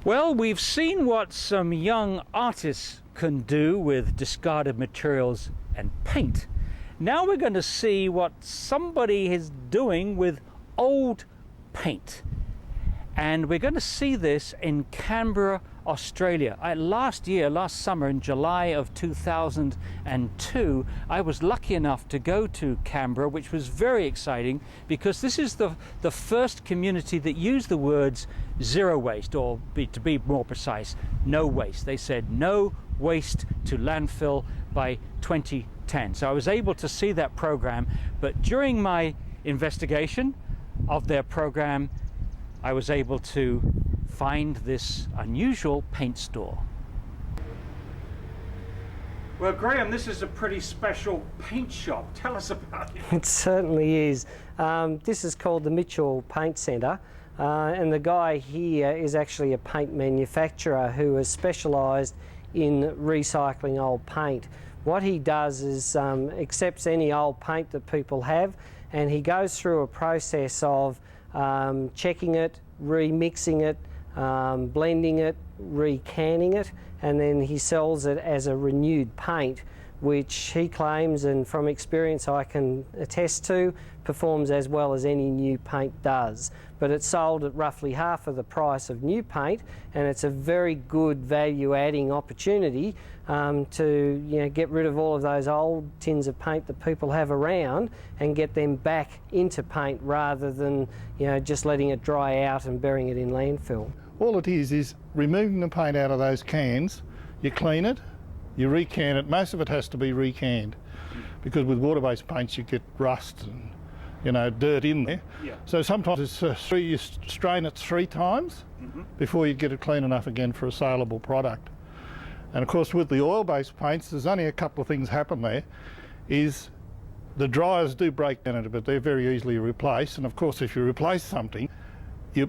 Well, we've seen what some young artists can do with discarded materials and paint. Now we're going to see what somebody is doing with old paint. And we're going to see this in Canberra, Australia. Last summer in July of 2002, I was lucky enough to go to Canberra, which was very exciting because this is the first community that used the words zero waste, or to be more precise, no waste. They said no waste to landfill by 2010. So I was able to see that program, but during my investigation of their program, I was able to find this unusual paint store. Well, Graham, this is a pretty special paint shop. Tell us about it. It certainly is. This is called the Mitchell Paint Centre, and the guy here is actually a paint manufacturer who has specialised in recycling old paint. What he does is accepts any old paint that people have, and he goes through a process of checking it, remixing it, blending it, recanning it, and then he sells it as a renewed paint, which he claims, and from experience I can attest to, performs as well as any new paint does. But it's sold at roughly half of the price of new paint, and it's a very good value-adding opportunity to get rid of all of those old tins of paint that people have around and get them back into paint rather than just letting it dry out and burying it in landfill. All it is removing the paint out of those cans. You clean it, you recan it. Most of it has to be recanned because with water-based paints you get rust and dirt in there. Yeah. So sometimes you strain it 3 times before you get it clean enough again for a saleable product. And of course with the oil-based paints there's only a couple of things happen there. Is the dryers do break down, but they're very easily replaced, and of course if you replace something you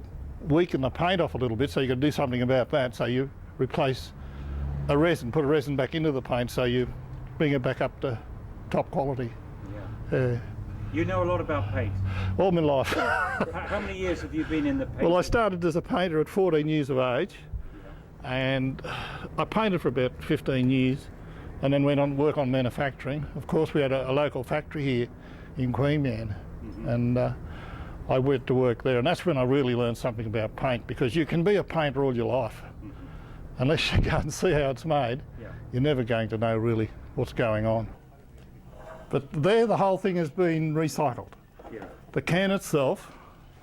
weaken the paint off a little bit, so you can do something about that. So you replace a resin, put a resin back into the paint, so you bring it back up to top quality. Yeah. You know a lot about paint. All my life. How many years have you been in the paint? Well, I started as a painter at 14 years of age, and I painted for about 15 years, and then went on to work on manufacturing. Of course, we had a local factory here in Queanbeyan, and I went to work there, and that's when I really learned something about paint, because you can be a painter all your life. Unless you go and see how it's made, you're never going to know really what's going on. But there the whole thing has been recycled. Yeah. The can itself,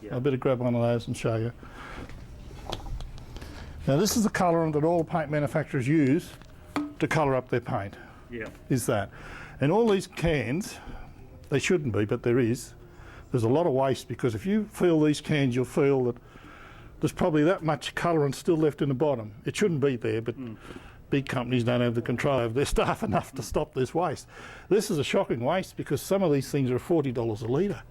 I better grab one of those and show you. Now this is the colourant that all paint manufacturers use to colour up their paint. Yeah. Is that. And all these cans, they shouldn't be, but there's a lot of waste, because if you fill these cans you'll feel that there's probably that much colourant still left in the bottom. It shouldn't be there, but big companies don't have the control over their staff enough to stop this waste. This is a shocking waste, because some of these things are $40 a litre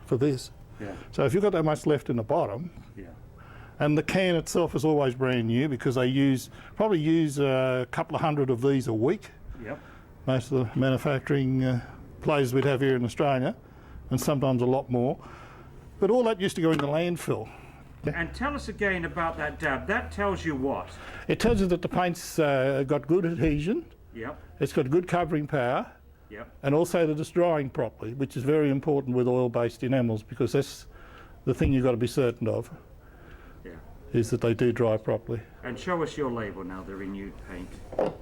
for this. Yeah. So if you've got that much left in the bottom, and the can itself is always brand new, because they probably use a couple of hundred of these a week. Yep. Most of the manufacturing places we'd have here in Australia, and sometimes a lot more. But all that used to go into landfill. And tell us again about that dab. That tells you what? It tells you that the paint's got good adhesion. Yep. It's got good covering power. Yep. And also that it's drying properly, which is very important with oil-based enamels, because that's the thing you've got to be certain of. Yeah. Is that they do dry properly. And show us your label now, the renewed paint. Oh,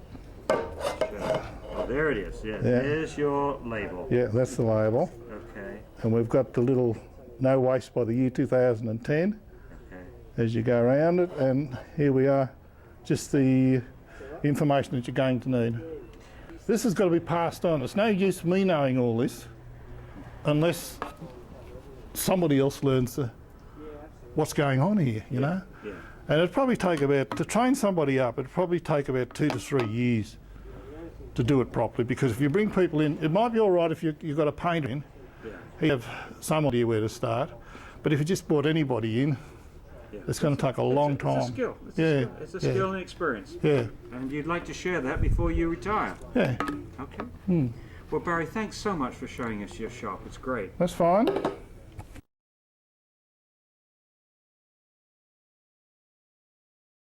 there it is. Yeah. There's your label. Yeah, that's the label. Okay. And we've got the little no waste by the year 2010. As you go around it, and here we are, just the information that you're going to need. This has got to be passed on. It's no use me knowing all this unless somebody else learns what's going on here, you know? Yeah. And it'd probably take to train somebody up, it'd probably take about 2 to 3 years to do it properly, because if you bring people in, it might be all right if you've got a painter in, you have some idea where to start, but if you just brought anybody in, it's going to take a long time. It's a skill. It's a skill and experience. Yeah. And you'd like to share that before you retire. Yeah. Okay. Well, Barry, thanks so much for showing us your shop. It's great. That's fine.